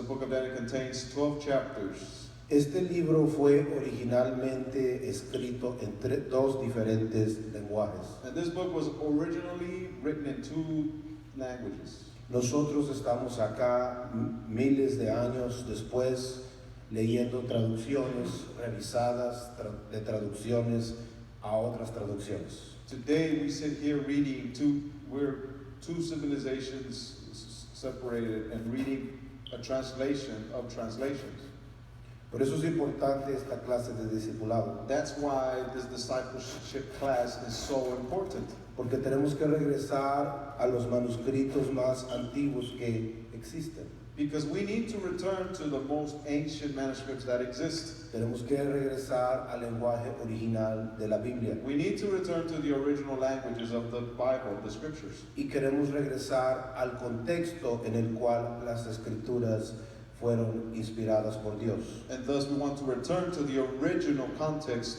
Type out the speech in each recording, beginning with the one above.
the book of Daniel contains 12 chapters. Este libro fue originalmente escrito en dos diferentes lenguajes. And this book was originally written in 2 languages. Nosotros estamos acá miles de años después leyendo traducciones revisadas de traducciones a otras traducciones. Today we sit here reading we're 2 civilizations separated and reading a translation of translations. Por eso es importante esta clase de discipulado, That's why this discipleship class is so important. porque tenemos que regresar a los manuscritos más antiguos que existen. Because we need to return to the most ancient manuscripts that exist. Tenemos que regresar al lenguaje original de la Biblia. We need to return to the original languages of the Bible, the scriptures. Y queremos regresar al contexto en el cual las escrituras fueron inspiradas por Dios. And thus we want to return to the original context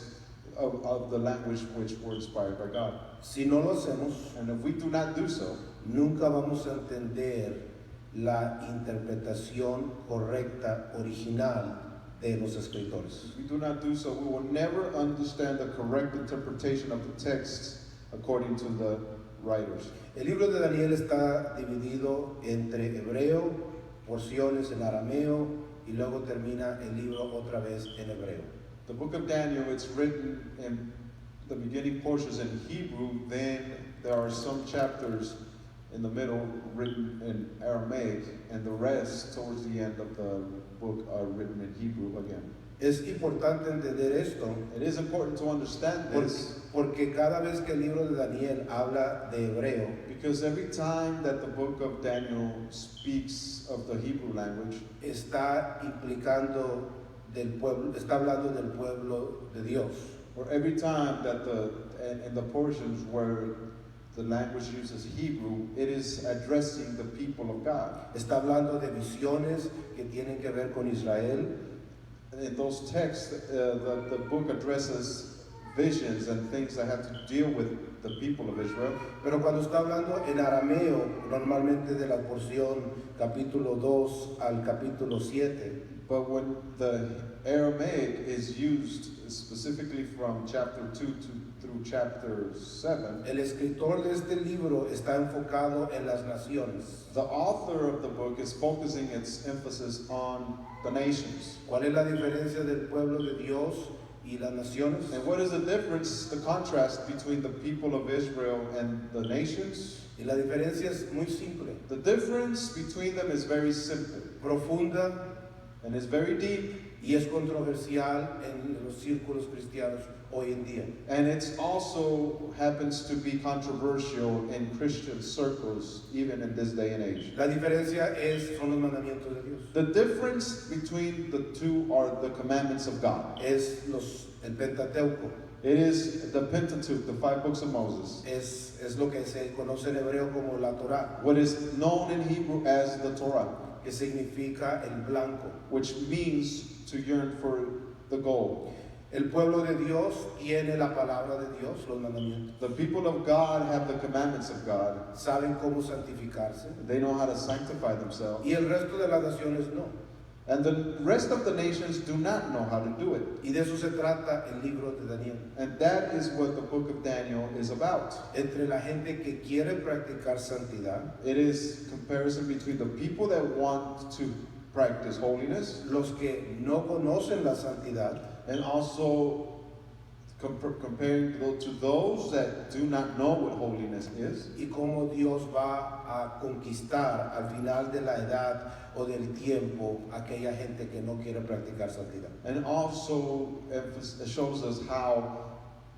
of the language which were inspired by God. Si no lo hacemos, And if we do not do so, nunca vamos a entender la interpretación correcta original de los escritores. if we do not do so, we will never understand the correct interpretation of the text according to the writers. El libro de Daniel está dividido entre hebreo, porciones en arameo y luego termina el libro otra vez en hebreo. The book of Daniel, it's written in the beginning portions in Hebrew, then there are some chapters in the middle written in Aramaic, and the rest towards the end of the book are written in Hebrew again. Es importante entender esto It is important to understand this porque cada vez que el libro de Daniel habla de hebreo, because every time that the book of Daniel speaks of the Hebrew language, está implicando del pueblo, está hablando del pueblo de Dios. or every time that in the portions where the language uses Hebrew, it is addressing the people of God. Está hablando de visiones que tienen que ver con Israel. In those texts, the book addresses visions and things that have to deal with the people of Israel. Pero cuando está hablando en arameo, normalmente de la porción capítulo 2 al capítulo 7, But when the Aramaic is used specifically from chapter 2 through chapter 7, el escritor de este libro está enfocado en las naciones. the author of the book is focusing its emphasis on the nations. ¿Cuál es la diferencia del pueblo de Dios y las naciones? And what is the difference, the contrast between the people of Israel and the nations? Y la diferencia es muy simple, The difference between them is very simple profunda, and is very deep. y es controversial en los círculos cristianos hoy en día. And it also happens to be controversial in Christian circles, even in this day and age. La diferencia son los mandamientos de Dios. The difference between the two are the commandments of God. Es el Pentateuco. It is the Pentateuch, the 5 books of Moses. Es lo que se conoce en hebreo como la Torá, What is known in Hebrew as the Torah, que significa el blanco. which means to yearn for the gold. El pueblo de Dios tiene la palabra de Dios, los mandamientos. The people of God have the commandments of God. Saben cómo santificarse. They know how to sanctify themselves. Y el resto de las naciones no. And the rest of the nations do not know how to do it. Y de eso se trata el libro de Daniel. And that is what the book of Daniel is about. Entre la gente que quiere practicar santidad, It is comparison between the people that want to practice holiness los que no conocen la santidad, and also comparing to those that do not know what holiness is, y cómo Dios va a conquistar al final de la edad o del tiempo aquella gente que no quiere practicar santidad. and also shows us how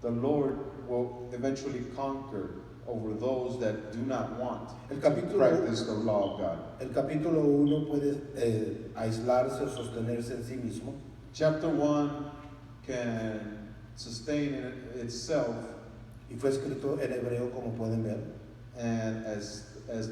the Lord will eventually conquer over those that do not want El to capítulo, practice the law of God. el capítulo 1 puede aislarse o sostenerse en sí mismo. Chapter 1 can sustain in itself, Y fue escrito en hebreo, como pueden ver. and as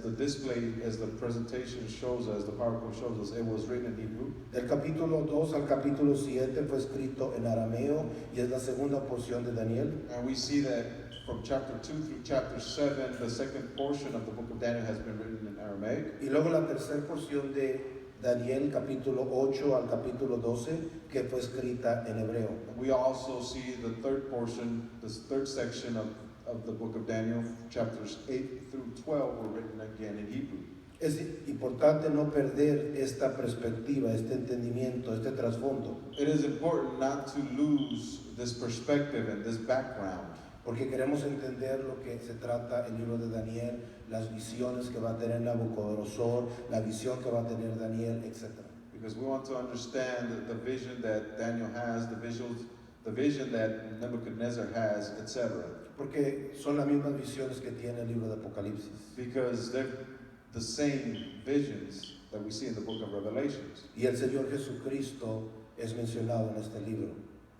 the presentation shows us, the PowerPoint shows us, it was written in Hebrew. Del capítulo 2 al capítulo 7 fue escrito en arameo y es la segunda porción de Daniel. And we see that from chapter 2 through chapter 7, the second portion of the book of Daniel has been written in Aramaic. Y luego la tercera porción de Daniel capítulo 8 al capítulo 12, que fue escrita en hebreo. We also see the third portion, this third section of the book of Daniel, chapters 8 through 12 were written again in Hebrew. Es importante no perder esta perspectiva, este entendimiento, este trasfondo, It is important not to lose this perspective and this background, porque queremos entender lo que se trata el libro de Daniel, las visiones que va a tener Nabucodonosor, la visión que va a tener Daniel, etc. because we want to understand the vision that Daniel has, the vision that Nebuchadnezzar has, etc. Porque son las mismas visiones que tiene el libro de Apocalipsis. Because they're the same visions that we see in the book of Revelations. Y el Señor Jesucristo es mencionado en este libro.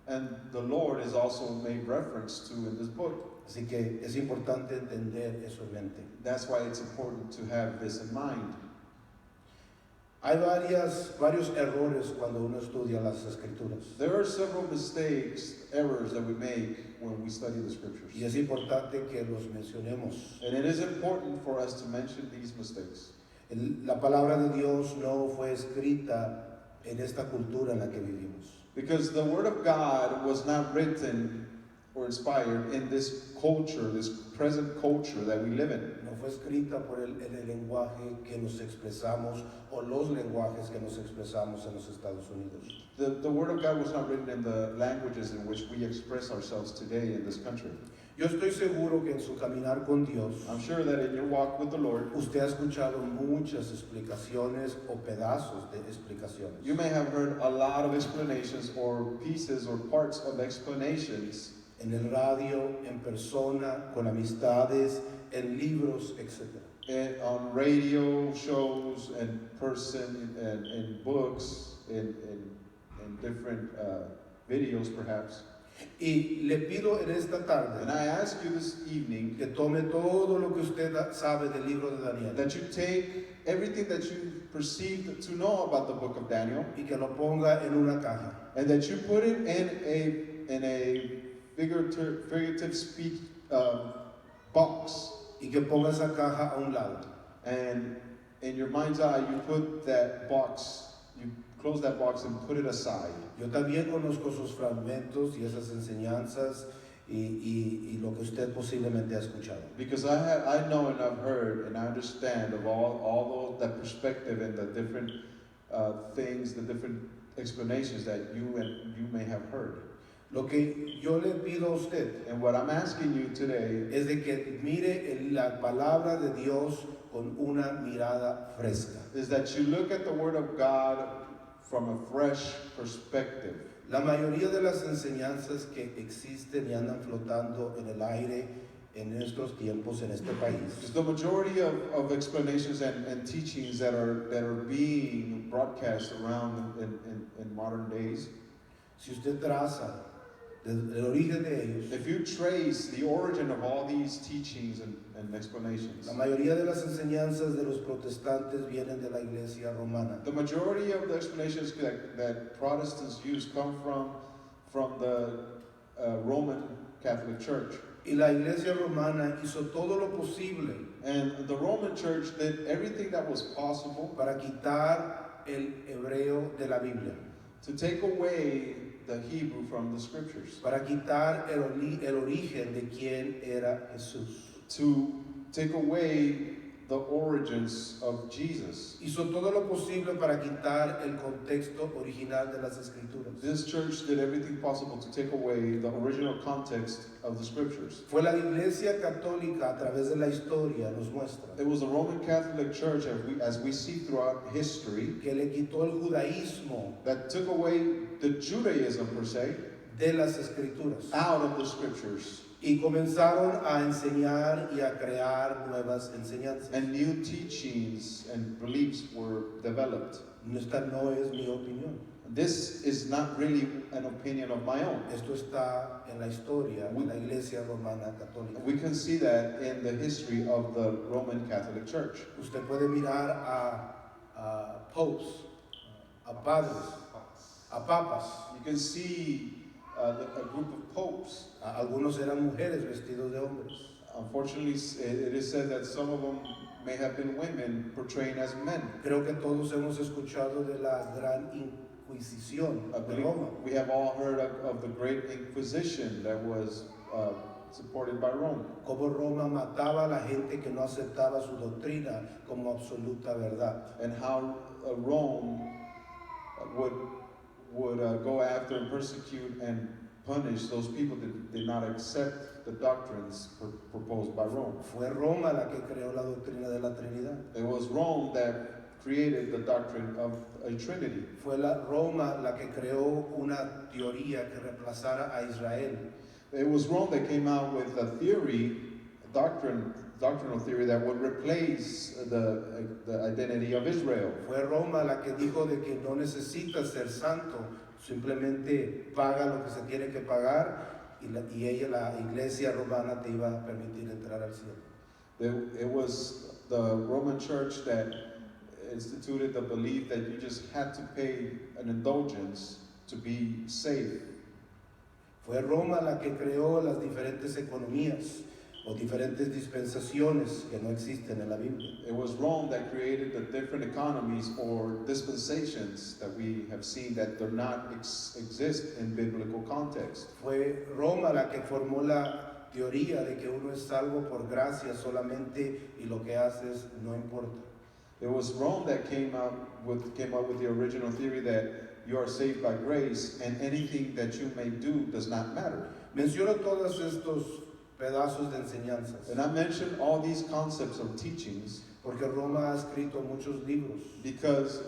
And the Lord is also made reference to in this book. Así que es importante entender eso en mente. That's why it's important to have this in mind. Hay varios errores cuando uno estudia las Escrituras. There are several mistakes, errors that we make when we study the scriptures. Y es importante que los mencionemos. And it is important for us to mention these mistakes. La palabra de Dios no fue escrita en esta cultura en la que vivimos. Because the Word of God was not written or inspired in this culture, this present culture that we live in. No fue escrita por el lenguaje que nos expresamos o los lenguajes que nos expresamos en los Estados Unidos. The Word of God was not written in the languages in which we express ourselves today in this country. Yo estoy seguro que en su caminar con Dios, I'm sure that in your walk with the Lord, usted ha escuchado muchas explicaciones o pedazos de explicaciones. you may have heard a lot of explanations or pieces or parts of explanations En el radio, en persona, con amistades, en libros, etc. on radio shows, in person, and in books, in different videos perhaps. Y le pido en esta And tarde I ask you this evening que tome todo lo que usted sabe del libro de Daniel that you take everything that you perceive to know about the book of Daniel y que lo ponga en una caja. and that you put it in a figurative speech box, Y que ponga esa caja a un lado. and in your mind's eye you put that box, you close that box and put it aside. Yo también conozco sus fragmentos y esas enseñanzas y lo que usted posiblemente ha escuchado. Because I know and I've heard and I understand of all that perspective and the different things, the different explanations that you may have heard. Lo que yo le pido a usted And what I'm asking you today es de que mire la palabra de Dios con una mirada fresca. is that you look at the Word of God from a fresh perspective. La mayoría de las enseñanzas que existen y andan flotando en el aire en estos tiempos en este país Because the majority of explanations and teachings that are being broadcast around in modern days, si usted traza el origen de ellos, if you trace the origin of all these teachings and explanations, la mayoría de las enseñanzas de los protestantes vienen de la iglesia romana. the majority of the explanations that Protestants use come from the Roman Catholic Church. Y la iglesia romana hizo todo lo posible And the Roman Church did everything that was possible para quitar el hebreo de la Biblia, to take away the Hebrew from the scriptures, para quitar el origen de quién era Jesús. to take away the origins of Jesus. Hizo todo lo posible para quitar el contexto original de las escrituras. This church did everything possible to take away the original context of the scriptures. Fue la iglesia católica a través de la historia nos muestra It was the Roman Catholic Church, as we see throughout history, que le quitó el judaísmo that took away the Judaism per se de las escrituras out of the scriptures, y comenzaron a enseñar y a crear nuevas enseñanzas. and new teachings and beliefs were developed. Esta no es mi opinión. This is not really an opinion of my own. Esto está en la historia de la iglesia romana católica. We can see that in the history of the Roman Catholic Church. Usted puede mirar a popes, a padres, a papas. You can see a group of popes. Algunos eran mujeres vestidos de hombres. Unfortunately, it is said that some of them may have been women portraying as men. Creo que todos hemos escuchado de la Gran Inquisición I de believe Roma. we have all heard of the Great Inquisition that was supported by Rome. Como Roma mataba a la gente que no aceptaba su doctrina como absoluta verdad. And how Rome would go after and persecute and punish those people that did not accept the doctrines proposed by Rome. Fue Roma la que creó la doctrina de la Trinidad. It was Rome that created the doctrine of a Trinity. Fue Roma la que creó una teoría que reemplazara a Israel. It was Rome that came out with a theory, doctrinal theory that would replace the identity of Israel. Fue Roma la que dijo de que no necesitas ser santo, simplemente paga lo que se tiene que pagar y ella, la iglesia romana, te iba a permitir entrar al cielo. It was the Roman Church that instituted the belief that you just had to pay an indulgence to be saved. Fue Roma la que creó las diferentes economías o diferentes dispensaciones que no existen en la Biblia. It was Rome that created the different economies or dispensations that we have seen that do not exist in biblical context. Fue Roma la que formó la teoría de que uno es salvo por gracia solamente y lo que haces no importa. It was Rome that came up with the original theory that you are saved by grace and anything that you may do does not matter. Menciono todos estos pedazos de enseñanzas And I mentioned all these concepts of teachings porque Roma ha escrito muchos libros because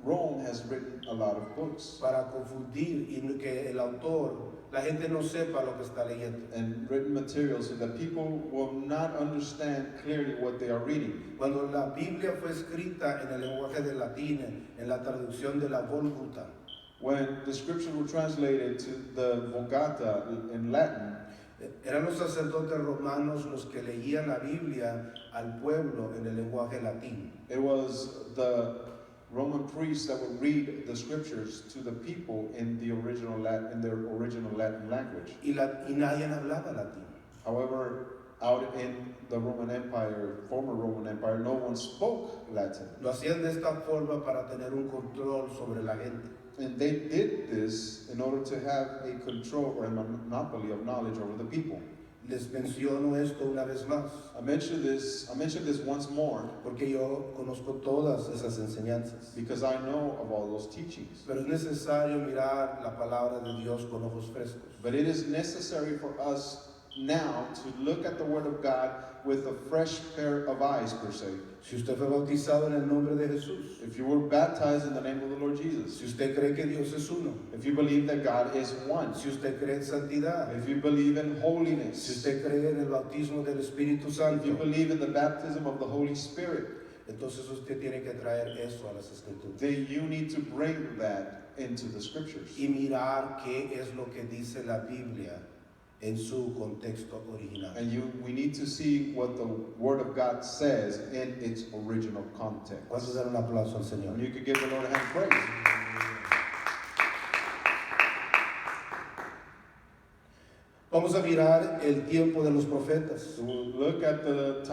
Rome has written a lot of books para confundir y que el autor, la gente no sepa lo que está leyendo. and written materials so that people will not understand clearly what they are reading. Cuando la Biblia fue escrita en el lenguaje del latín, en la traducción de la Vulgata, When the scriptures were translated to the Vulgata in Latin, eran los sacerdotes romanos los que leían la Biblia al pueblo en el lenguaje latín. it was the Roman priests that would read the scriptures to the people in the original Latin, in their original Latin language. Y nadie hablaba latín. However, out in the Roman Empire, former Roman Empire, no one spoke Latin. Lo hacían de esta forma para tener un control sobre la gente. And they did this in order to have a control or a monopoly of knowledge over the people. Les menciono esto una vez más, I mentioned this once more porque yo conozco todas esas enseñanzas. because I know of all those teachings. Pero es necesario mirar la palabra de Dios con ojos frescos. But it is necessary for us now to look at the Word of God with a fresh pair of eyes, per se. Si usted fue bautizado en el nombre de Jesús, If you were baptized in the name of the Lord Jesus, si usted cree que Dios es uno, if you believe that God is one, si usted cree en santidad, if you believe in si holiness, usted cree en el bautismo del Espíritu if Santo, you believe in the baptism of the Holy Spirit, entonces usted tiene que traer eso a las Escrituras then you need to bring that into the scriptures y mirar qué es lo que dice la Biblia en su contexto original. and we need to see what the Word of God says in its original context. ¿Cuántos dan un aplauso al Señor? And you could give the Lord a hand of praise. Vamos a mirar el tiempo de los profetas. So we'll look at the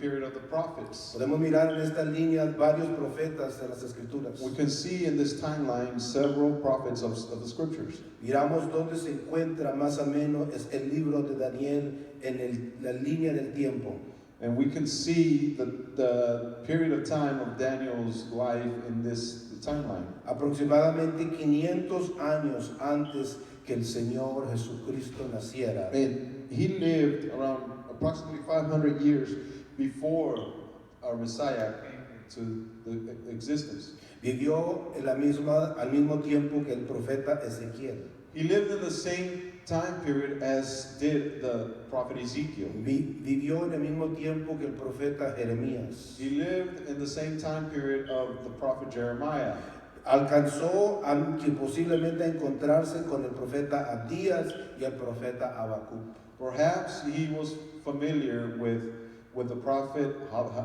period of the prophets. Podemos mirar en esta línea varios profetas de las Escrituras. We can see in this timeline several prophets of the scriptures. Miramos dónde se encuentra más o menos es el libro de Daniel en la línea del tiempo. And we can see the period of time of Daniel's life in this timeline. Aproximadamente 500 años antes que el Señor Jesucristo naciera. And he lived around approximately 500 years before our Messiah came into existence. Vivió al mismo tiempo que el profeta Ezequiel. He lived in the same time period as did the prophet Ezekiel. Vivió en el mismo tiempo que el profeta Jeremías. He lived in the same time period of the prophet Jeremiah. Alcanzó posiblemente a encontrarse con el profeta Abdías y el profeta Habacuc. Perhaps he was familiar with the prophet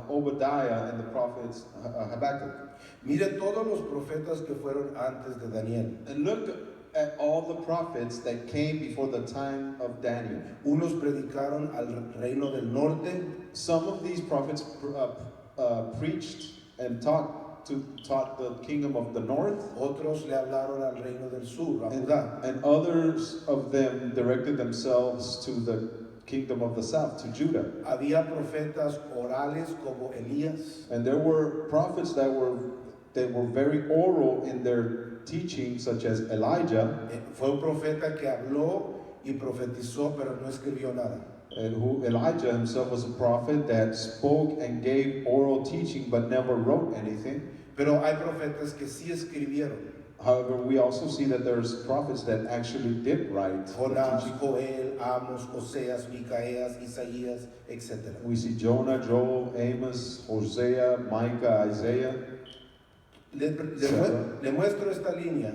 Obadiah and the prophet Habakkuk. Mire todos los profetas que fueron antes de Daniel. And look at all the prophets that came before the time of Daniel. Unos predicaron al reino del norte, Some of these prophets preached and taught the kingdom of the north, otros le hablaron al reino del sur, a Judá. and others of them directed themselves to the kingdom of the south, to Judah. Había profetas orales como Elías, And there were prophets that were very oral in their teaching, such as Elijah, Fue un profeta que habló y profetizó, pero no escribió nada. and who Elijah himself was a prophet that spoke and gave oral teaching but never wrote anything. Pero hay profetas que sí escribieron. However, we also see that there's prophets that actually did write the Jonás, teaching. Joel, Amos, Oseas, Micaías, Isaías, etc. We see Jonah, Joel, Amos, Hosea, Micah, Isaiah. Le muestro esta línea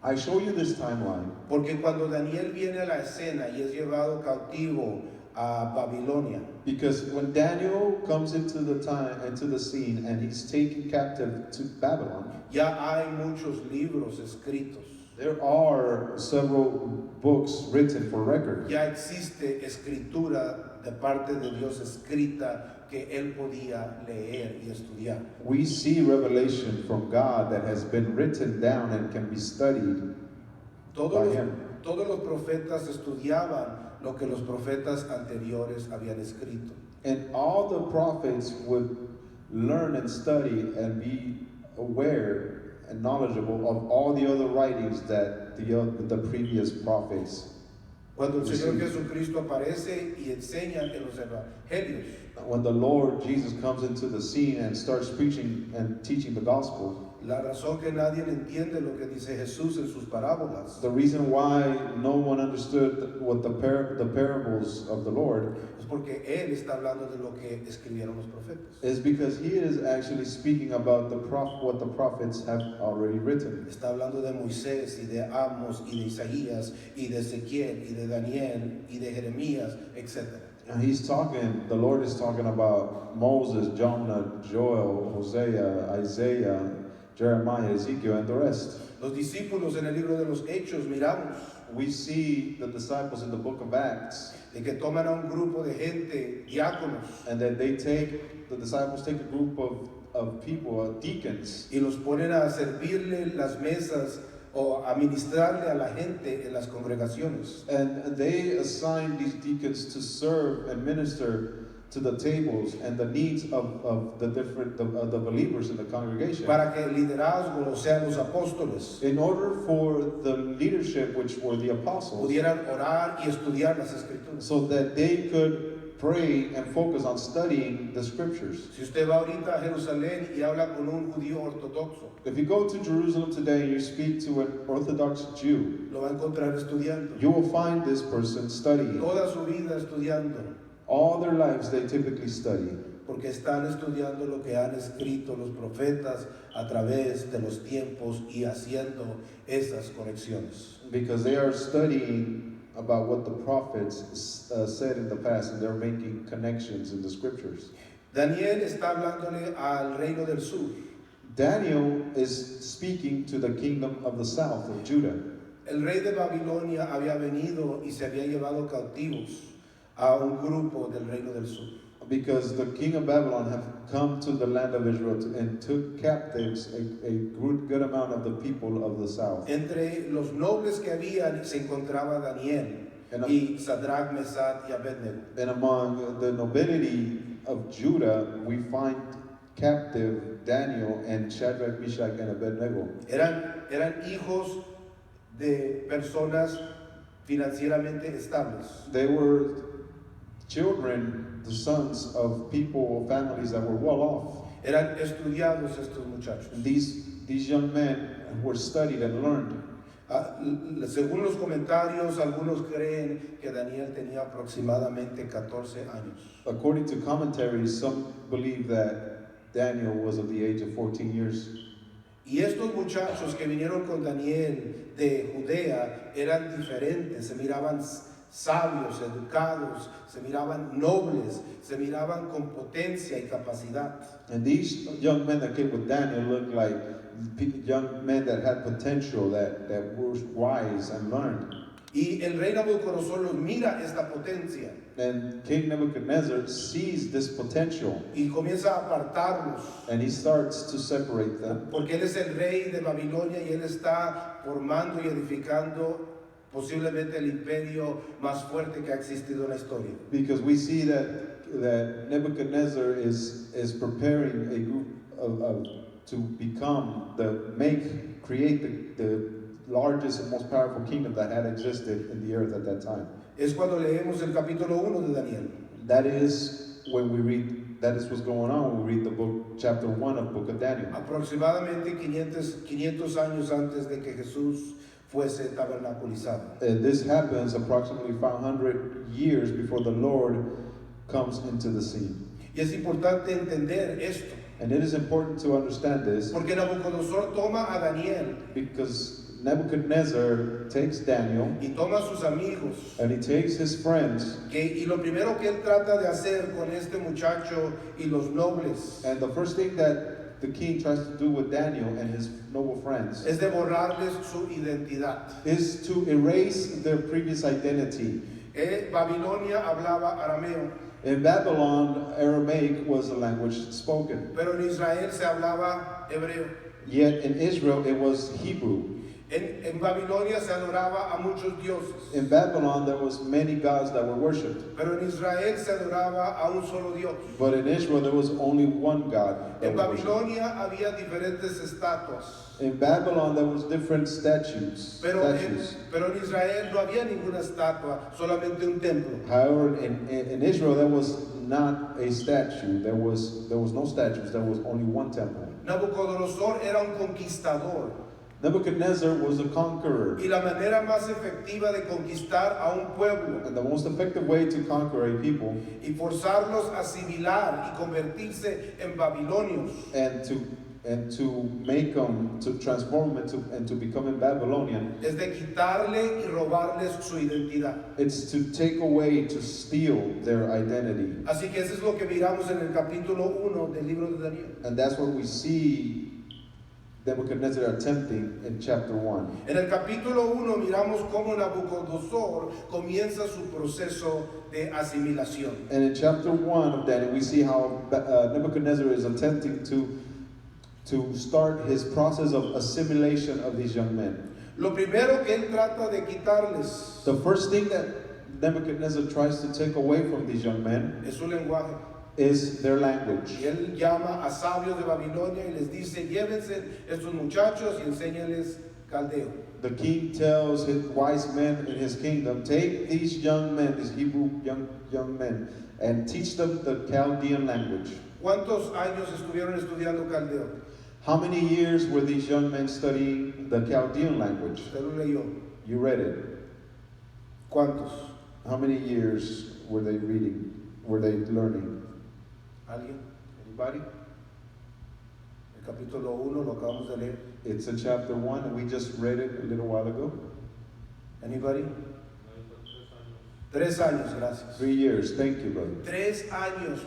I show you this timeline porque cuando Daniel viene a la escena y es llevado cautivo a Babilonia, because when Daniel comes into the scene and he's taken captive to Babylon, ya hay muchos libros escritos. there are several books written for record. Ya existe escritura de parte de Dios escrita que él podía leer y estudiar. We see revelation from God that has been written down and can be studied by him. Todos los profetas estudiaban lo que los profetas anteriores habían escrito. And all the prophets would learn and study and be aware and knowledgeable of all the other writings that the previous prophets. Cuando el Señor Jesucristo aparece y enseña en los evangelios, When the Lord Jesus comes into the scene and starts preaching and teaching the gospel, la razón que nadie entiende lo que dice Jesús en sus parábolas the reason why no one understood what the parables of the Lord es porque Él está hablando de lo que escribieron los profetas. is because he is actually speaking about what the prophets have already written. Está hablando de Moisés y de Amos y de Isaías y de Ezequiel y de Daniel y de Jeremías, etc. And the Lord is talking about Moses, Jonah, Joel, Hosea, Isaiah, Jeremiah, Ezekiel, and the rest. Los discípulos en el libro de los Hechos miramos We see the disciples in the book of Acts, de que toman a un grupo de gente, diáconos, and that the disciples take a group of people, deacons, y los ponen a servirle las mesas o a ministrarle a la gente en las congregaciones. and they assign these deacons to serve and minister to the tables and the needs of the believers in the congregation. Para que el liderazgo, o sea, los apóstoles, In order for the leadership, which were the apostles, pudieran orar y estudiar las escrituras. so that they could pray and focus on studying the scriptures. Si usted va ahorita a Jerusalén y habla con un judío ortodoxo, If you go to Jerusalem today and you speak to an Orthodox Jew, lo va a encontrar estudiando. you will find this person studying. Toda su vida estudiando, All their lives they typically study porque están estudiando lo que han escrito los profetas a través de los tiempos y haciendo esas correcciones. because they are studying about what the prophets said in the past, and they're making connections in the scriptures. Daniel está hablándole al reino del sur. Daniel is speaking to the kingdom of the south, of Judah. El rey de Babilonia había venido y se había llevado cautivos a un grupo del reino del sur. Because the king of Babylon have come to the land of Israel and took captives a good amount of the people of the south. Entre los nobles que habían se encontraba Daniel y Sadrach, Mesach y Abednego. And among the nobility of Judah, we find captive Daniel and Shadrach, Meshach, and Abednego. Eran hijos de personas financieramente estables. They were children, the sons of people, families that were well off. Eran estudiados estos muchachos. And these young men were studied and learned. Según los comentarios, algunos creen que Daniel tenía aproximadamente 14 años. According to commentaries, some believe that Daniel was of the age of 14 years. Y estos muchachos que vinieron con Daniel de Judea eran diferentes, se miraban sabios, educados, se miraban nobles, se miraban con potencia y capacidad. And these young men that came with Daniel looked like young men that had potential, that were wise and learned. Y el rey Nabucodonosor los mira esta potencia And King Nebuchadnezzar sees this potential, y comienza a apartarlos, and he starts to separate them, porque él es el rey de Babilonia y él está formando y edificando posiblemente el imperio más fuerte que ha existido en la historia. because we see that Nebuchadnezzar is preparing a group to create the largest and most powerful kingdom that had existed in the earth at that time. Es cuando leemos el capítulo 1 de Daniel. That is what's going on when we read the book, chapter 1 of book of Daniel. Aproximadamente 500 años antes de que Jesús fuese tabernaculizado. This happens approximately 500 years before the Lord comes into the scene. Y es importante entender esto, And it is important to understand this porque Nabucodonosor toma a Daniel because Nebuchadnezzar takes Daniel y toma a sus amigos, and he takes his friends, y lo primero que él trata de hacer con este muchacho y los nobles and the first thing that the king tries to do with Daniel and his noble friends es de borrarles su identidad. is to erase their previous identity. Babilonia hablaba arameo, In Babylon, Aramaic was the language spoken. pero en Israel se hablaba hebreo. Yet in Israel, it was Hebrew. En Babilonia se adoraba a muchos dioses, In Babylon, there was many gods that were worshipped. pero en Israel se adoraba a un solo Dios. But in Israel, there was only one God that En was worshipped. Babilonia había diferentes estatuas, In Babylon, there was different statues. pero en Israel no había ninguna estatua, solamente un templo. However, in Israel, there was not a statue. There was no statues. There was only one temple. Nabucodonosor era un conquistador, Nebuchadnezzar was a conqueror. y la manera más efectiva de conquistar a un pueblo And the most effective way to conquer a people y forzarlos a asimilar y convertirse en babilonios and to make them, to transform them and to become in Babylonian, es de quitarle y robarles su identidad. it's to take away, to steal their identity. Así que eso es lo que miramos en el capítulo 1 del libro de Daniel. And that's what we see Nebuchadnezzar attempting in chapter 1. En el capítulo 1 miramos cómo Nabucodonosor comienza su proceso de asimilación. And in chapter 1 of Daniel, we see how Nebuchadnezzar is attempting to start his process of assimilation of these young men. Lo primero que él trata de quitarles The first thing that Nebuchadnezzar tries to take away from these young men es su lenguaje. is their language. Y él llama a sabios de Babilonia y les dice, llévense estos muchachos y enséñales caldeo. The king tells his wise men in his kingdom, take these young men, these Hebrew young men, and teach them the Chaldean language. ¿Cuántos años estuvieron estudiando caldeo? How many years were these young men studying the Chaldean language? Usted lo leyó. You read it. ¿Cuántos? How many years were they reading? Were they learning? ¿Alguien? Anybody? El capítulo 1 lo acabamos de leer. It's in chapter 1, and we just read it a little while ago. Anybody? 3 años, gracias. 3 years. Thank you, brother. 3 años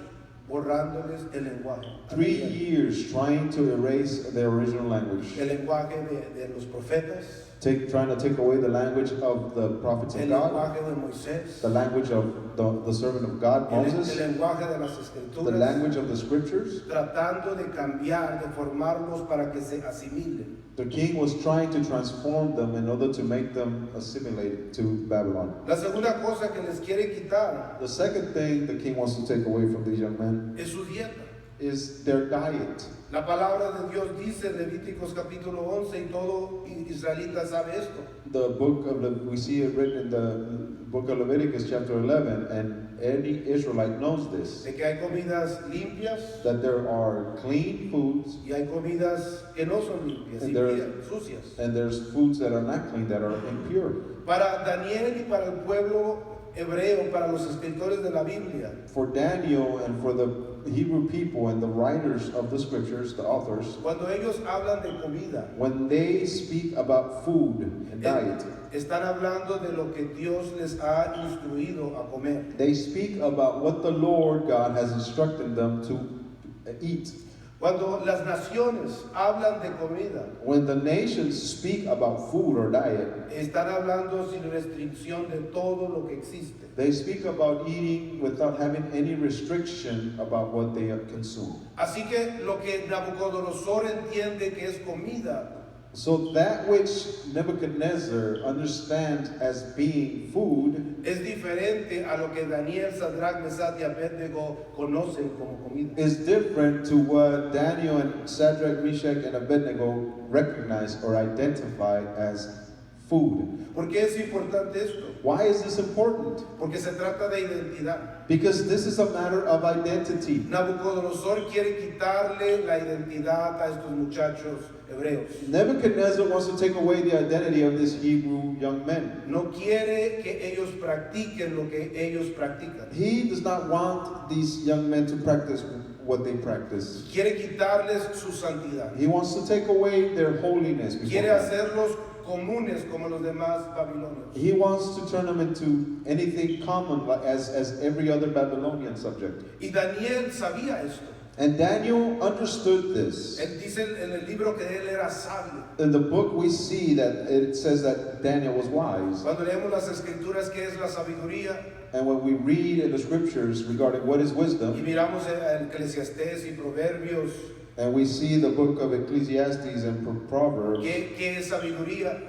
borrándoles el lenguaje. 3 years trying to erase their original language. El lenguaje de los profetas, Trying to take away the language of the prophets of el God, lenguaje de Moisés, the language of the servant of God, el Moses, lenguaje de las the escrituras, language of the scriptures. tratando de cambiar, de formarlos para que se asimilen. The king was trying to transform them in order to make them assimilate to Babylon. La segunda cosa que les quiere quitar The second thing the king wants to take away from these young men es su dieta. is their diet. La palabra de Dios dice en Levíticos capítulo 11, y todo israelita sabe esto, The book of we see it written in the book of Leviticus chapter 11, and any Israelite knows this, de que hay comidas limpias that there are clean foods y hay comidas que no son limpias, And there- impías, sucias. and there's foods that are not clean, that are impure. Para Daniel y para el pueblo hebreo, para los escritores de la Biblia, For Daniel and for the Hebrew people and the writers of the scriptures, the authors, cuando ellos hablan de comida, when they speak about food and diet, están hablando de lo que Dios les ha instruido a comer. they speak about what the Lord God has instructed them to eat. Cuando las naciones hablan de comida, When the nations speak about food or diet, están hablando sin restricción de todo lo que existe. they speak about eating without having any restriction about what they consume. Así que lo que Nabucodonosor entiende que es comida, So that which Nebuchadnezzar understands as being food es diferente a lo que Daniel, Sadrach, Mesach y Abednego conocen como comida. is different to what Daniel and Shadrach, Meshach, and Abednego recognize or identify as food. ¿Por qué es importante esto? Why is this important? Porque se trata de identidad. Because this is a matter of identity. Nabucodonosor quiere quitarle la identidad a estos muchachos hebreos. Nebuchadnezzar wants to take away the identity of these Hebrew young men. No quiere que ellos practiquen lo que ellos practican. He does not want these young men to practice what they practice. Quiere quitarles su santidad. He wants to take away their holiness before Quiere God. hacerlos comunes como los demás babilonios. He wants to turn them into anything common as every other Babylonian subject. Y Daniel sabía esto. And Daniel understood this. Él dice en el libro que él era sabio. In the book we see that it says that Daniel was wise. Cuando leemos las escrituras, ¿qué es la sabiduría? And when we read in the scriptures regarding what is Y wisdom, miramos el Eclesiastés y Proverbios, and we see the book of Ecclesiastes and Proverbs, ¿qué es sabiduría?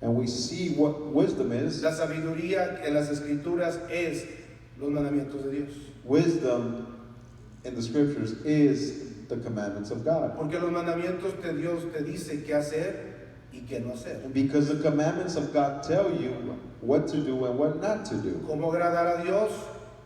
and we see what wisdom is, La sabiduría en las escrituras es los mandamientos de Dios. wisdom in the scriptures is the commandments of God. Porque los mandamientos de Dios te dicen qué hacer y qué no hacer. Because the commandments of God tell you what to do and what not to do. Cómo agradar a Dios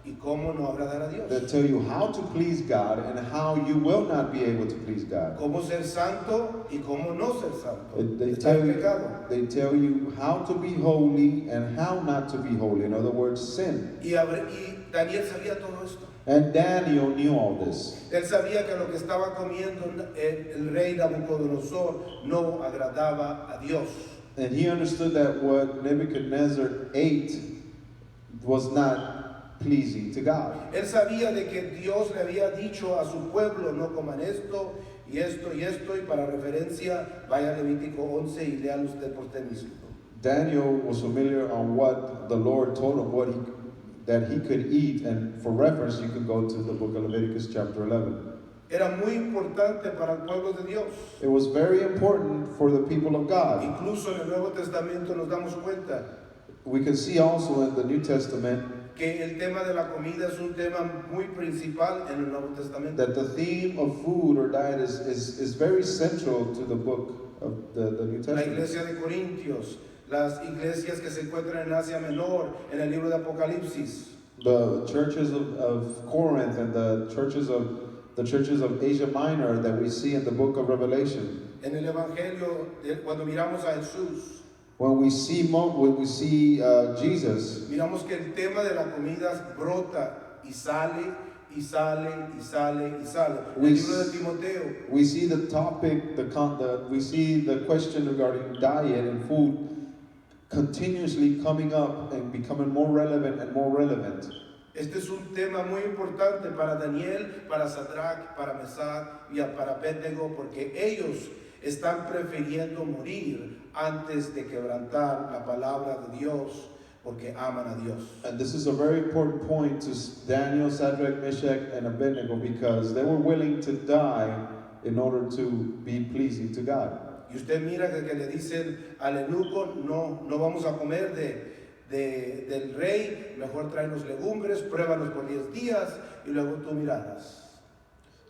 y cómo no agradar a Dios. They tell you how to please God and how you will not be able to please God. Cómo ser santo y cómo no ser santo. They Está tell en you, pecado. they tell you how to be holy and how not to be holy. In other words, sin. Y Daniel sabía todo esto. And Daniel knew all this. Él sabía que lo que estaba comiendo el rey Nabucodonosor no agradaba a Dios. And he understood that what Nebuchadnezzar ate was not pleasing to God. Él sabía de que Dios le había dicho a su pueblo, no coman esto y esto y esto, y para referencia, vaya a Levítico 11 y léalo usted por usted mismo. Daniel was familiar on what the Lord told him, that he could eat, and for reference, you can go to the book of Leviticus chapter 11. Era muy importante para el pueblo de Dios. It was very important for the people of God. Incluso en el Nuevo Testamento nos damos cuenta We can see also in the New Testament que el tema de la comida es un tema muy principal en el Nuevo Testamento. that the theme of food or diet is very central to the book of the New La Testament. iglesia de Corintios, las iglesias que se encuentran en Asia Menor, en el libro de Apocalipsis, The churches of Corinth and the churches of Asia Minor that we see in the book of Revelation. en el Evangelio, cuando miramos a Jesús, When we see Jesus, miramos que el tema de la comida brota y sale y sale y sale y sale. En el libro de Timoteo, we see the topic, we see the question regarding diet and food continuously coming up and becoming more relevant and more relevant. este es un tema muy importante para Daniel, para Sadrach, para Mesach y para Abednego, porque ellos están prefiriendo morir antes de quebrantar la palabra de Dios, porque aman a Dios. And this is a very important point to Daniel, Shadrach, Meshach, and Abednego, because they were willing to die in order to be pleasing to God. Y usted mira que le dicen al eunuco, no vamos a comer del rey, mejor tráenos legumbres, pruébanos por 10 días y luego tú mirarás.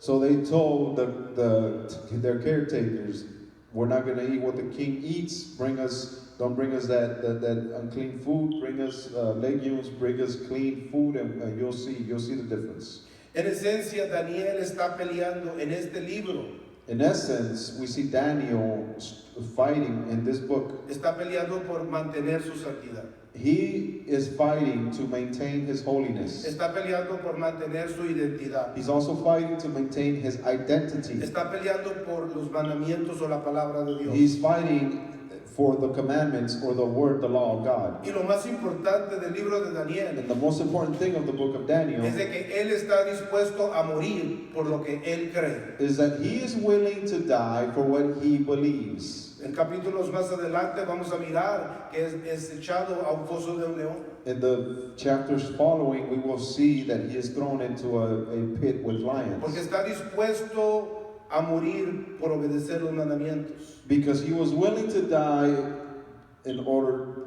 So they told their caretakers, we're not going to eat what the king eats. Don't bring us that unclean food. Bring us legumes. Bring us clean food, and you'll see the difference. En esencia, Daniel está peleando en este libro. In essence, we see Daniel fighting in this book. Está peleando por mantener su santidad. He is fighting to maintain his holiness. Está peleando por mantener su identidad. He's also fighting to maintain his identity. Está peleando por los mandamientos o la palabra de Dios. He's fighting for the commandments or the word, the law of God. Y lo más importante del libro de Daniel And the most important thing of the book of Daniel es de que él está dispuesto a morir por lo que él cree. is that he is willing to die for what he believes. En capítulos más adelante vamos a mirar que es echado a un foso de un león. In the chapters following, we will see that he is thrown into a pit with lions. Porque está dispuesto a morir por obedecer los mandamientos. Because he was willing to die in order,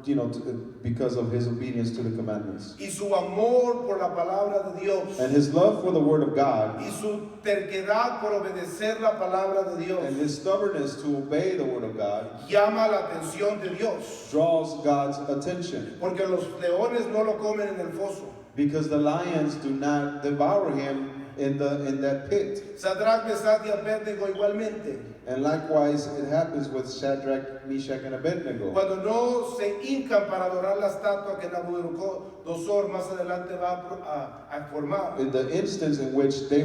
because of his obedience to the commandments. Y su amor por la palabra de Dios. And his love for the word of God. Y su terquedad por obedecer la palabra de Dios. And his stubbornness to obey the word of God. Llama la atención de Dios. Draws God's attention. Porque los leones no lo comen en el foso. Because the lions do not devour him in that pit. Sadrach, Mesach y Abednego igualmente. And likewise, it happens with Shadrach, Meshach, and Abednego. Cuando no se hincan para adorar la estatua que Nabucodonosor más adelante va a formar. In the instance in which they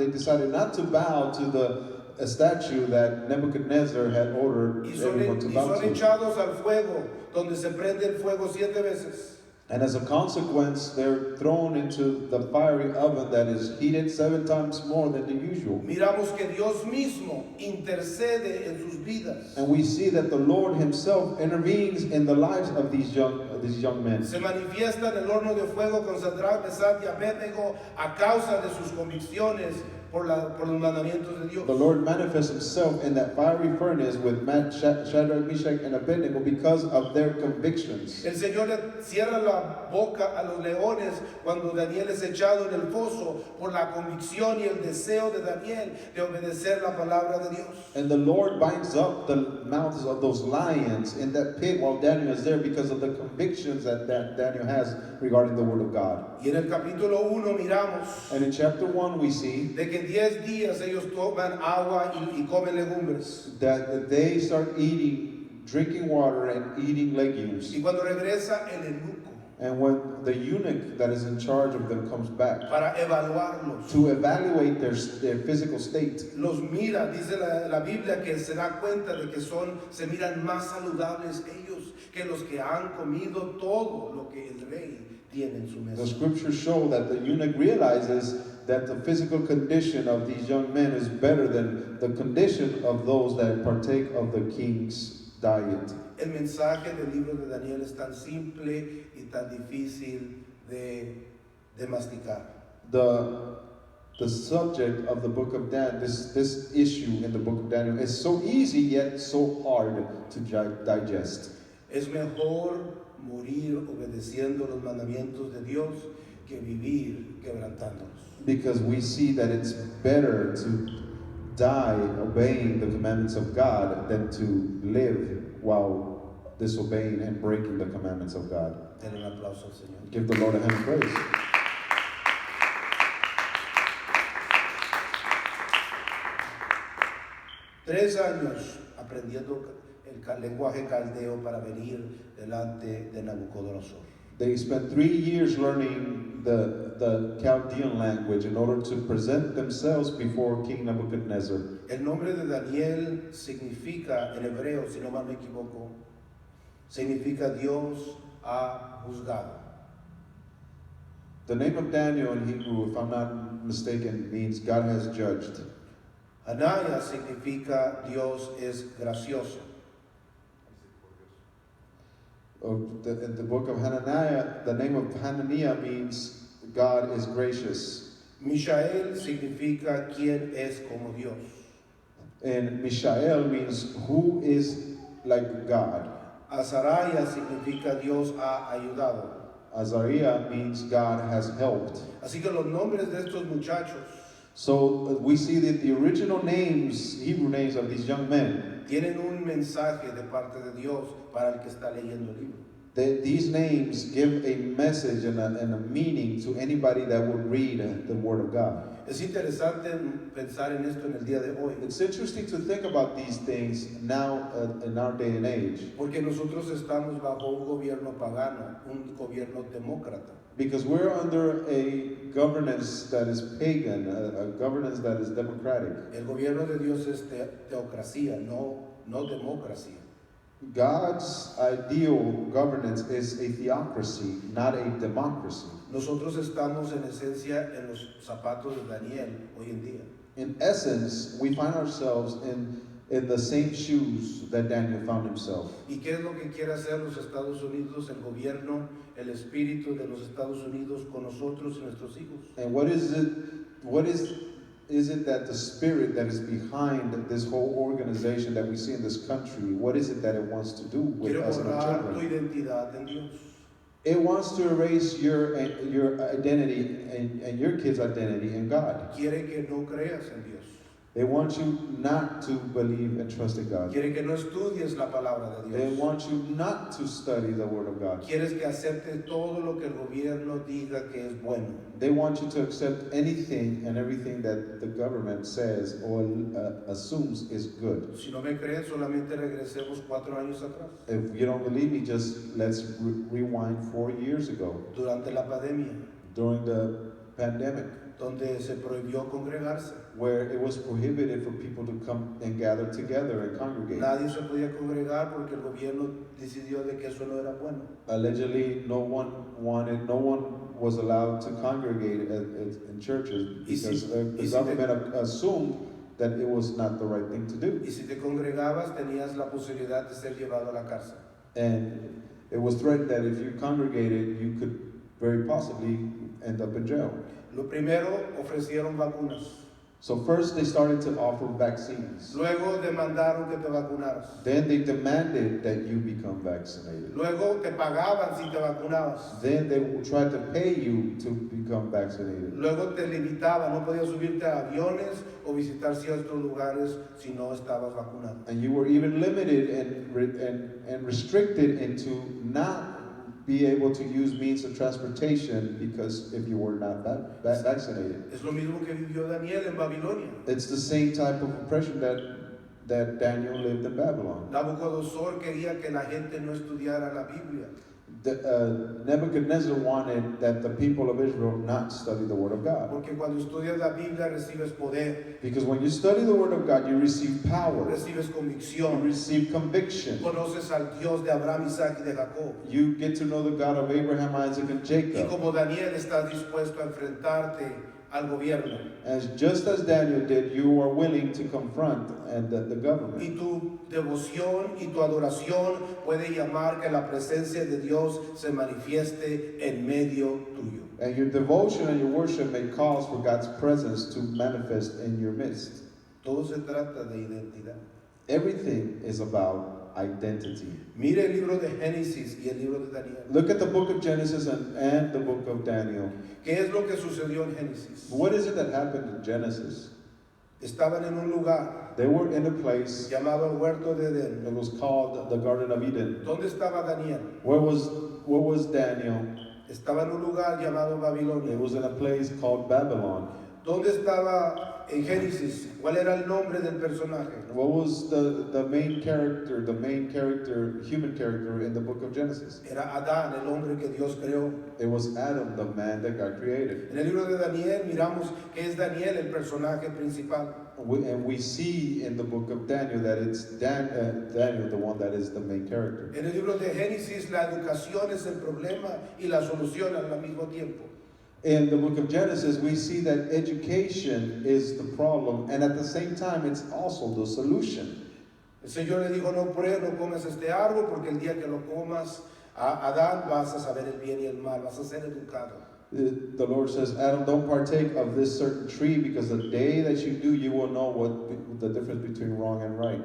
decided not to bow to a statue that Nebuchadnezzar had ordered everyone to bow son to. echados al fuego, donde se prende el fuego 7 veces. And as a consequence, they're thrown into the fiery oven that is heated 7 times more than the usual. Miramos que Dios mismo intercede en sus vidas. And we see that the Lord himself intervenes in the lives of these young men. Se manifiesta en el horno de fuego con Sadrach, Mesach y Abednego a causa de sus convicciones por los mandamientos de Dios. The Lord manifests himself in that fiery furnace with Shadrach, Meshach, and Abednego because of their convictions. El Señor le cierra la boca a los leones cuando Daniel es echado en el foso por la convicción y el deseo de Daniel de obedecer la palabra de Dios. And the Lord binds up the mouths of those lions in that pit while Daniel is there because of the convictions that Daniel has regarding the word of God. Y en el capítulo 1 miramos And in chapter 1 we see de que 10 días ellos toman agua y comen legumbres. that they start drinking water and eating legumes. Y cuando regresa el eunuco And when the eunuch that is in charge of them comes back para evaluarlos, to evaluate their physical state, los mira, dice la Biblia que se da cuenta de que se miran más saludables ellos que los que han comido todo lo que el rey tiene en su the mesa. scriptures show that the eunuch realizes that the physical condition of these young men is better than the condition of those that partake of the king's diet. El mensaje del libro de Daniel es tan simple y tan difícil de masticar. The subject of the book of Daniel, this issue in the book of Daniel is so easy yet so hard to digest. Es mejor morir obedeciendo los mandamientos de Dios que vivir quebrantándolos. Because we see that it's better to die obeying the commandments of God than to live while disobeying and breaking the commandments of God. Den un aplauso al Señor. Give the Lord a hand of praise. Tres años aprendiendo el lenguaje caldeo para venir delante de Nabucodonosor. They spent 3 years learning the Chaldean language in order to present themselves before King Nebuchadnezzar. El nombre de Daniel significa, en hebreo, si no mal me equivoco, significa Dios ha juzgado. The name of Daniel in Hebrew, if I'm not mistaken, means God has judged. Hanaya significa Dios es gracioso. In the book of Hananiah, the name of Hananiah means God is gracious. Mishael significa quien es como Dios. And Mishael means who is like God. Azariah significa Dios ha ayudado. Azariah means God has helped. Así que los nombres de estos muchachos So we see that the original names, Hebrew names of these young men, tienen un mensaje de parte de Dios para el que está leyendo el libro. these names give a message and a meaning to anybody that would read the Word of God. Es interesante pensar en esto en el día de hoy, It's interesting to think about these things now in our day and age, porque nosotros estamos bajo un gobierno pagano, un gobierno demócrata. because we're under a governance that is pagan, a governance that is democratic. El gobierno de Dios es teocracia, no democracia. God's ideal governance is a theocracy, not a democracy. Nosotros estamos en esencia en los zapatos de Daniel hoy en día. In essence, we find ourselves in the same shoes that Daniel found himself. ¿Y qué es lo que quiere hacer los Estados Unidos, el gobierno, el espíritu de los Estados Unidos con nosotros y nuestros hijos? And what is it that the spirit that is behind this whole organization that we see in this country, what is it that it wants to do with Quiere us and our borrar tu children? identidad en Dios. It wants to erase your identity and your kid's identity in God. Quiere que no creas en Dios. They want you not to believe and trust in God. Quiere que no estudies la palabra de They Dios. want you not to study the Word of God. Quieres que aceptes todo lo que el gobierno diga que es bueno. They want you to accept anything and everything that the government says or assumes is good. Si no me crees, solamente regresemos 4 años atrás, If you don't believe me, just let's rewind 4 years ago durante la pandemia, during the pandemic, donde se prohibió congregarse. where it was prohibited for people to come and gather together and congregate. Nadie se podía congregar porque el gobierno decidió de que eso no era bueno. Allegedly, no one was allowed to congregate in churches because the government assumed that it was not the right thing to do. Y si te congregabas, tenías la posibilidad de ser llevado a la cárcel. And it was threatened that if you congregated, you could very possibly end up in jail. Lo primero, ofrecieron vacunas. So first they started to offer vaccines. Luego demandaron que te vacunaras. Then they demanded that you become vaccinated. Luego te pagaban si te vacunabas. Then they tried to pay you to become vaccinated. Luego te limitaban, no podías subirte a aviones o visitar ciertos lugares si no estabas vacunado. And you were even limited and restricted into not be able to use means of transportation because if you were not vaccinated. Es lo mismo que vivió Daniel en Babilonia. It's the same type of oppression that Daniel lived in Babylon. Nabucodonosor quería que la gente no estudiara la Biblia. Nebuchadnezzar wanted that the people of Israel not study the Word of God. Porque cuando estudias la Biblia recibes poder, Because when you study the Word of God, you receive power, recibes you convicción, receive conviction. conoces al Dios de Abraham, Isaac y de Jacob. You get to know the God of Abraham, Isaac, and Y Jacob. como Daniel estás dispuesto a enfrentarte al gobierno. As just as Daniel did, you are willing to confront the government. Y tu devoción y tu adoración puede llamar que la presencia de Dios se manifieste en medio tuyo. And your devotion and your worship may cause for God's presence to manifest in your midst. Todo se trata de identidad. Everything is about identity. Mire el libro de Génesis y el libro de Daniel. Look at the book of Genesis and the book of Daniel. ¿Qué es lo que sucedió en Génesis? What is it that happened in Genesis? Estaban en un lugar They were in a place llamado el Huerto de Edén. that was called the Garden of Eden. ¿Dónde estaba Daniel? Where was Daniel? Estaba en un lugar llamado Babilonia. It was in a place called Babylon. ¿Dónde estaba en Génesis? ¿Cuál era el nombre del personaje? What was the main character, human character in the book of Genesis? Era Adán, el hombre que Dios creó. It was Adam, the man that God created. En el libro de Daniel miramos que es Daniel el personaje principal. And we see in the book of Daniel that it's Daniel, the one that is the main character. En el libro de Génesis la educación es el problema y la solución al mismo tiempo. In the book of Genesis, we see that education is the problem, and at the same time, it's also the solution. El Señor le dijo, no comas este árbol, porque el día que lo comas, a Adán vas a saber el bien y el mal, vas a ser educado. The Lord says, Adam, don't partake of this certain tree, because the day that you do, you will know what the difference between wrong and right.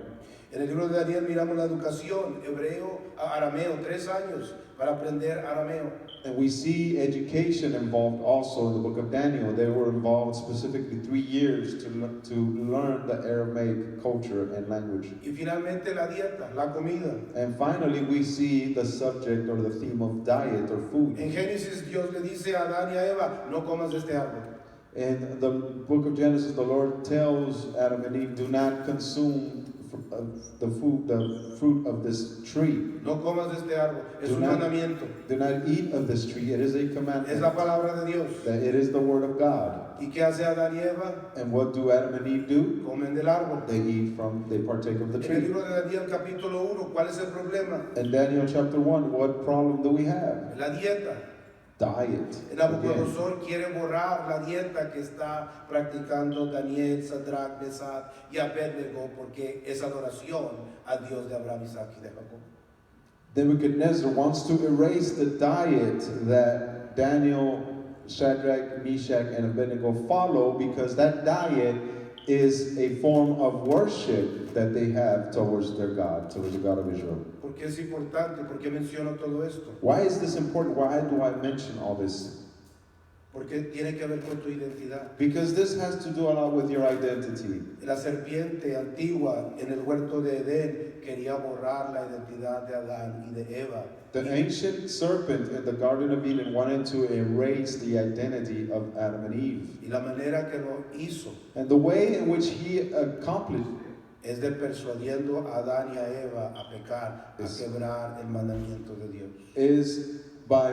En el libro de Daniel miramos la educación, hebreo a arameo, 3 años para aprender arameo. And we see education involved also in the book of Daniel. They were involved specifically 3 years to learn the Aramaic culture and language. Y finalmente la dieta, la comida. And finally, we see the subject or the theme of diet or food. En Génesis Dios le dice a Adán y a Eva, no comas de este árbol. In the book of Genesis, the Lord tells Adam and Eve, do not consume the fruit of this tree. No comas de este árbol, es Do un not- mandamiento, Do not eat of this tree. It is a es la commandment. palabra de Dios. That it is the word of God. ¿Y qué hace Adán y Eva? And what do Adam and Eve do? Comen del árbol. They partake of the En el tree. libro de Daniel capítulo 1, ¿cuál es el problema? In Daniel chapter 1, what problem do we have? La dieta. Diet. El Again. Nabucodonosor quiere borrar la dieta que está practicando Daniel, Sadrach, Mesach y Abednego porque es adoración a Dios de Abraham, Isaac y de Jacob. Nebuchadnezzar wants to erase the diet that Daniel, Shadrach, Meshach, and Abednego follow, because that diet is a form of worship that they have towards their God, towards the God of Israel. ¿Por qué es importante? ¿Por qué menciono todo esto? Why is this important? Why do I mention all this? Porque tiene que ver con tu identidad. Because this has to do a lot with your identity. La serpiente antigua en el huerto de Edén quería borrar la identidad de Adán y de Eva. The ancient serpent in the Garden of Eden wanted to erase the identity of Adam and Eve. Y la manera que lo hizo And the way in which he accomplished es de persuadiendo a Adán y a Eva a pecar, a quebrar el mandamiento de Dios. is by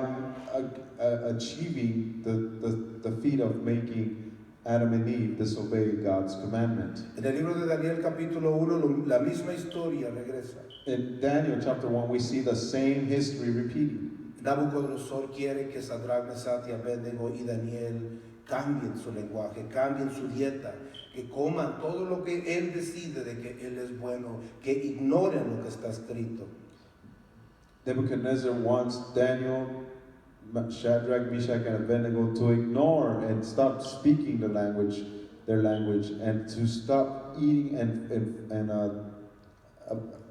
achieving the feat of making Adam and Eve disobey God's commandment. En el libro de Daniel capítulo 1 la misma historia regresa. In Daniel chapter 1, we see the same history repeating. Nabucodonosor quiere que Sadrach, Mesach y Abednego y Daniel cambien su lenguaje, cambien su dieta, que coman todo lo que él decide de que él es bueno, que ignoren lo que está escrito. Nebuchadnezzar wants Daniel, Shadrach, Meshach, and Abednego to ignore and stop speaking their language, and to stop eating and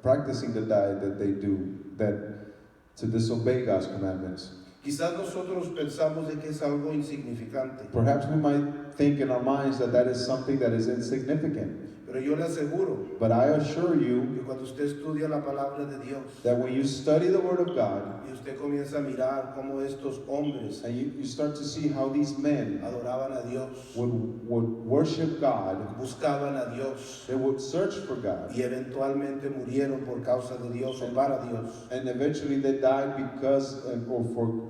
practicing the diet that they do, to disobey God's commandments. Quizás nosotros pensamos de que es algo insignificante, Perhaps we might think in our minds that is something that is insignificant. pero yo le aseguro But I assure you que cuando usted estudia la palabra de Dios that when you study the Word of God, y usted comienza a mirar cómo estos hombres and you start to see how these men adoraban a Dios, would worship God, buscaban a Dios they would search for God, y eventualmente murieron por causa de Dios o para Dios, and eventually they died because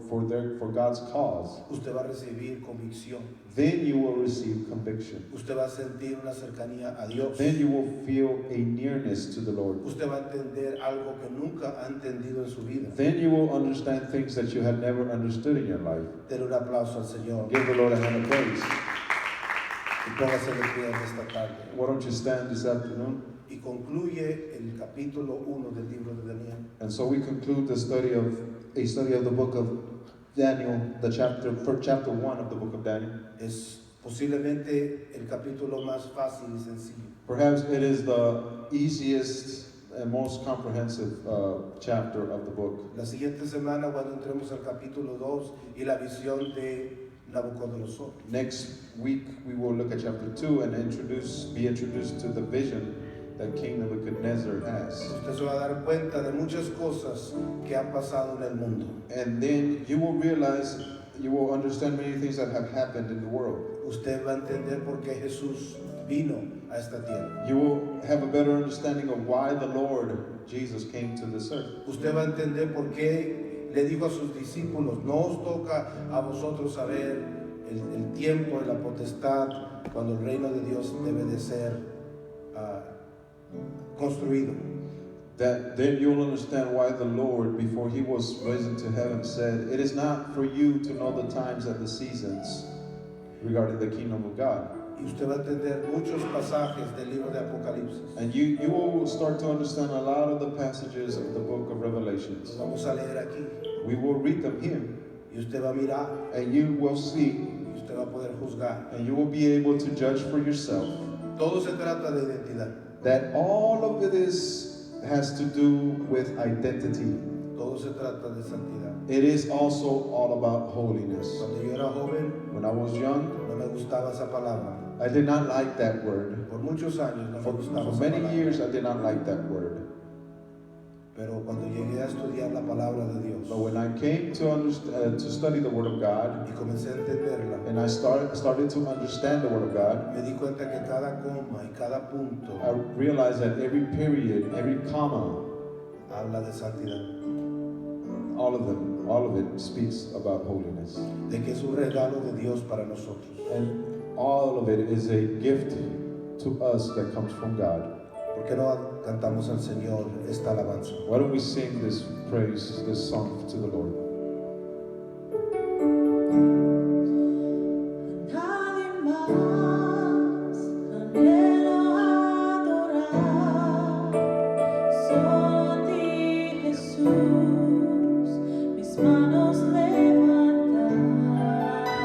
for God's cause. usted va a recibir convicción, Then you will receive conviction. usted va a sentir una cercanía a Dios, Then you will feel a nearness to the Lord. usted va a entender algo que nunca ha entendido en su vida. Then you will understand things that you had never understood in your life. Denle un aplauso al Señor Give the Lord a hand of praise. y póngase de pie en esta tarde. Why don't you stand this afternoon? Y concluye el capítulo 1 del libro de Daniel. And so we conclude the study of the book of Daniel, chapter 1 of the book of Daniel. Es posiblemente el capítulo más fácil y sencillo. Perhaps it is the easiest and most comprehensive chapter of the book. La siguiente semana, cuando entremos al capítulo 2 y la visión de Nabucodonosor, Next week we will look at chapter 2 and be introduced to the vision that King Nebuchadnezzar has. usted se va a dar cuenta de muchas cosas que han pasado en el mundo. And then you will understand many things that have happened in the world. Usted va a entender por qué Jesús vino a esta tierra. You will have a better understanding of why the Lord Jesus came to this earth. Usted va a entender por qué le dijo a sus discípulos, no os toca a vosotros saber el tiempo de la potestad cuando el reino de Dios debe de ser construido. That then you'll understand why the Lord, before he was risen to heaven, said, "It is not for you to know the times and the seasons regarding the kingdom of God." Y usted va a entender muchos pasajes del libro de Apocalipsis. And you will start to understand a lot of the passages of the book of Los Revelations. vamos a leer aquí. We will read them here, Y usted va a mirar and you will see, y usted va a poder juzgar. and you will be able to judge for yourself Todo se trata de identidad. that all of it has to do with identity. Todo se trata de santidad. It is also all about holiness. Cuando yo era joven, When I was young, no me gustaba esa palabra. I did not like that word. Por muchos años no me gustaba For esa many palabra. years, I did not like that word. Pero cuando llegué a estudiar la palabra de Dios But when I came to study the Word of God, y comencé a entenderla, and I started to understand the Word of God, me di cuenta que cada coma y cada punto I realized that every period, every comma, habla de santidad, all of it speaks about holiness. de que es un regalo de Dios para nosotros. And all of it is a gift to us that comes from God. ¿Por qué no cantamos al Señor esta alabanza? Why don't we sing this praise, this song to the Lord? Nadie más.